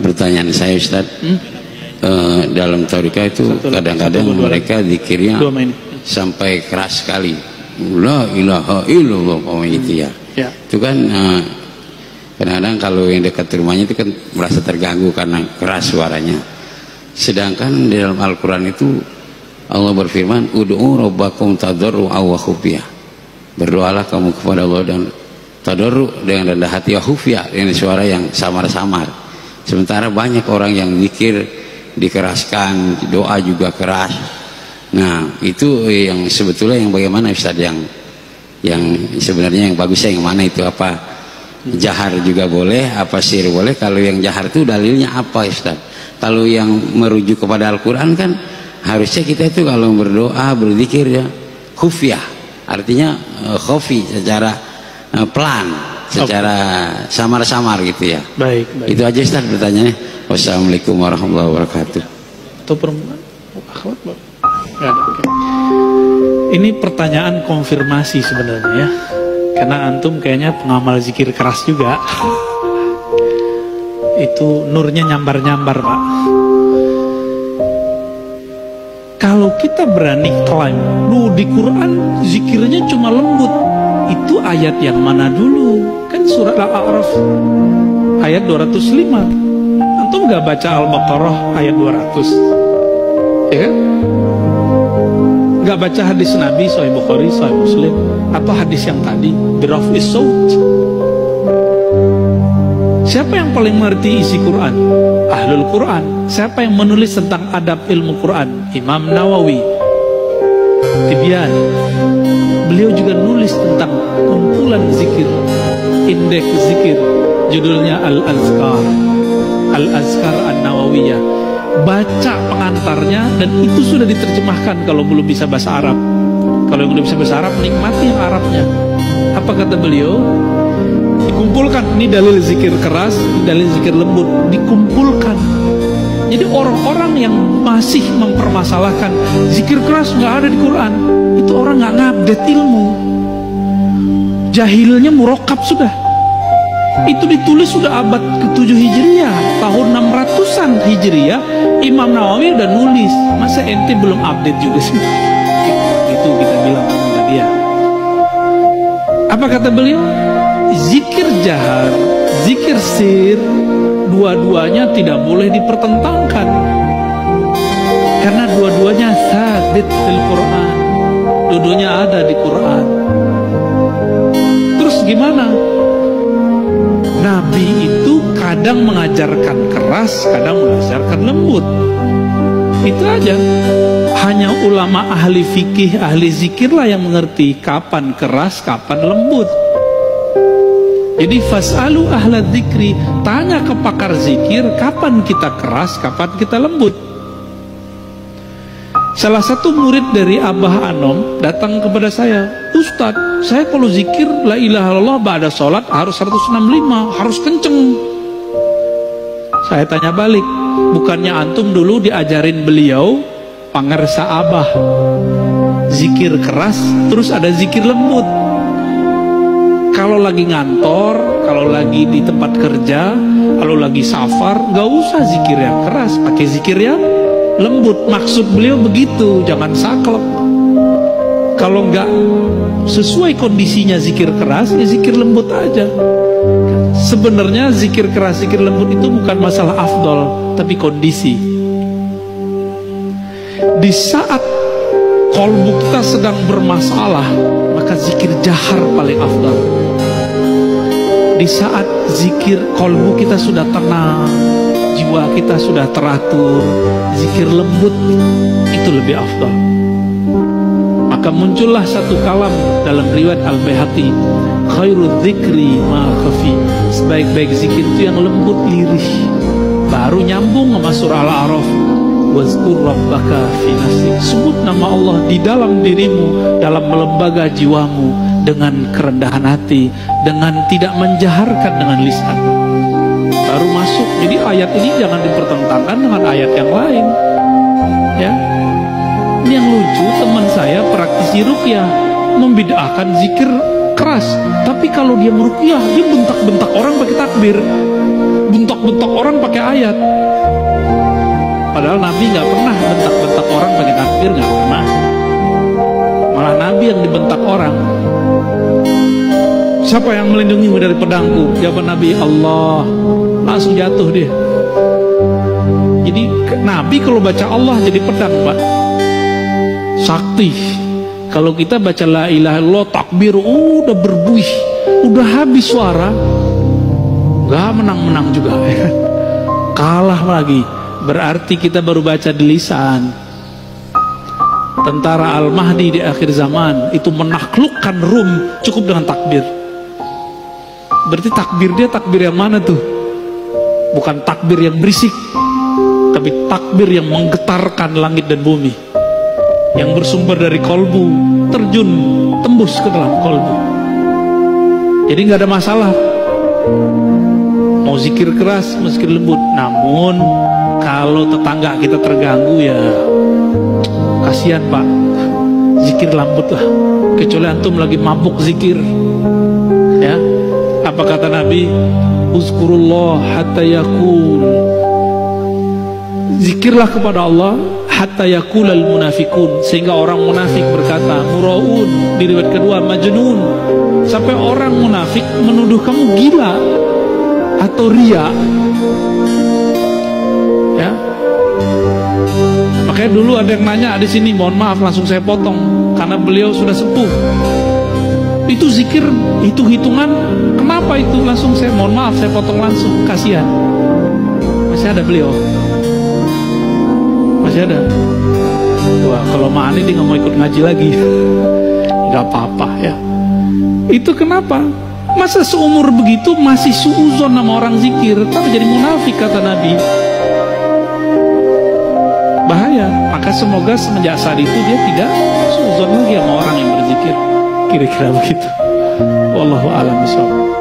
pertanyaan saya Ustaz, dalam tarekat itu kadang-kadang mereka zikirnya sampai keras sekali, la ilaha illallah itu ya. Itu kan kadang-kadang kalau yang dekat rumahnya itu kan merasa terganggu karena keras suaranya. Sedangkan di dalam Al-Quran itu Allah berfirman, ud'u rabbakum tadarru'an wa khufyah. Berdoalah kamu kepada Allah dan tadarru' dengan rendah hati, wa khufyah dengan suara yang samar-samar. Sementara banyak orang yang zikir dikeraskan, doa juga keras. Nah, itu yang sebetulnya yang bagaimana Ustaz, yang sebenarnya yang bagusnya yang mana itu, apa jahar juga boleh, apa sir boleh? Kalau yang jahar itu dalilnya apa Ustaz? Kalau yang merujuk kepada Al-Quran kan harusnya kita itu kalau berdoa berzikir ya khufyah, artinya khafi, secara pelan, secara samar-samar gitu ya. Baik. Itu aja Ustaz pertanyaannya. Wassalamualaikum warahmatullahi wabarakatuh. Atau perempuan? Ini pertanyaan konfirmasi sebenarnya ya. Karena antum kayaknya pengamal zikir keras juga. Itu nurnya nyambar-nyambar Pak. Kalau kita berani klaim, di Quran zikirnya cuma lembut, itu ayat yang mana dulu? Kan surat Al-A'raf ayat 205. Antum gak baca Al-Baqarah ayat 200? Ya kan? Gak baca hadis Nabi Sahih Bukhari, Sahih Muslim, atau hadis yang tadi biraf'is saut. Siapa yang paling mengerti isi Quran? Ahlul Quran. Siapa yang menulis tentang adab ilmu Quran? Imam Nawawi Tibyan. Beliau juga nulis tentang kumpulan zikir, indeks zikir, judulnya Al-Azkar, Al-Azkar An-Nawawiyah. Baca pengantarnya, dan itu sudah diterjemahkan kalau belum bisa bahasa Arab. Kalau belum bisa bahasa Arab, nikmati yang Arabnya. Apa kata beliau? Dikumpulkan, ini dalil zikir keras, dalil zikir lembut, dikumpulkan. Jadi orang-orang yang masih mempermasalahkan zikir keras nggak ada di Quran, itu orang nggak ngupdate ilmu, jahilnya murokab sudah. Itu ditulis sudah abad ke-7 Hijriah, tahun 600-an Hijriah, Imam Nawawi udah nulis. Masa ente belum update juga sih? Itu kita bilang sama dia. Apa kata beliau? Zikir jahar, zikir sir, dua-duanya tidak boleh dipertentangkan, karena dua-duanya sabit di Quran, dua-duanya ada di Quran. Terus gimana? Nabi itu kadang mengajarkan keras, kadang mengajarkan lembut. Itu aja. Hanya ulama ahli fikih, ahli zikirlah yang mengerti kapan keras, kapan lembut. Jadi fas'alu ahla dzikri, tanya ke pakar zikir, kapan kita keras, kapan kita lembut. Salah satu murid dari Abah Anom datang kepada saya, Ustadz, saya kalau zikir la ilaha illallah ba'da sholat harus 165, harus kenceng. Saya tanya balik, bukannya antum dulu diajarin beliau pangersa Abah zikir keras, terus ada zikir lembut. Kalau lagi ngantor, kalau lagi di tempat kerja, kalau lagi safar, gak usah zikir yang keras, pakai zikir yang lembut. Maksud beliau begitu, jangan saklek. Kalau nggak sesuai kondisinya zikir keras, ya zikir lembut aja. Sebenarnya zikir keras, zikir lembut itu bukan masalah afdol, tapi kondisi. Di saat kolbu kita sedang bermasalah, maka zikir jahar paling afdal. Di saat zikir kolbu kita sudah tenang, jiwa kita sudah teratur, zikir lembut itu lebih afdal. Maka muncullah satu kalam dalam riwayat Al-Baihaqi, khairu dzikri ma khafi, sebaik-baik zikir itu yang lembut lirih. Baru nyambung sama surah Al-A'raf, wazkur rabbaka fi nafsik, sebut nama Allah di dalam dirimu, dalam lembaga jiwamu, dengan kerendahan hati, dengan tidak menjaharkan dengan lisan. Baru masuk. Jadi ayat ini jangan dipertentangkan dengan ayat yang lain, ya. Ini yang lucu, teman saya praktisi ruqyah membid'ahkan zikir keras, tapi kalau dia meruqyah dia bentak-bentak orang pakai takbir, bentak-bentak orang pakai ayat. Padahal Nabi nggak pernah bentak-bentak orang pakai takbir, nggak pernah. Malah Nabi yang dibentak orang. Siapa yang melindungimu dari pedangku? Jawab Nabi, Allah. Langsung jatuh dia. Jadi Nabi kalau baca Allah jadi pedang, Pak. Sakti. Kalau kita baca la ilaha illallah, takbir, udah berbuih, udah habis suara, gak menang-menang juga, ya. Kalah lagi. Berarti kita baru baca di lisan. Tentara Al-Mahdi di akhir zaman itu menaklukkan Rum cukup dengan takbir. Berarti takbir dia takbir yang mana tuh? Bukan takbir yang berisik, tapi takbir yang menggetarkan langit dan bumi, yang bersumber dari kolbu, terjun, tembus ke dalam kolbu. Jadi nggak ada masalah mau zikir keras, mau zikir lembut. Namun kalau tetangga kita terganggu, ya kasihan, Pak. Zikir lembut lah. Kecuali antum lagi mabuk zikir, ya. Apa kata Nabi? Uzkurullah hatta yakul. Zikirlah kepada Allah hatta yakulal munafikun, sehingga orang munafik berkata muraun, di riwayat kedua majnun, sampai orang munafik menuduh kamu gila atau ria, ya. Makanya dulu ada yang nanya di sini, mohon maaf langsung saya potong karena beliau sudah sepuh. Itu zikir, itu hitungan, kenapa itu? Langsung saya mohon maaf, saya potong langsung, kasihan. Masih ada beliau, masih ada. Wah, kalau Ma'ani dia nggak mau ikut ngaji lagi. Nggak apa-apa, ya. Itu kenapa? Masa seumur begitu masih suuzon sama orang zikir, tapi jadi munafik kata Nabi. Bahaya. Maka semoga semenjak saat itu dia tidak suuzon lagi sama orang yang berzikir. Kira-kira begitu. Wallahu a'lam bishawab.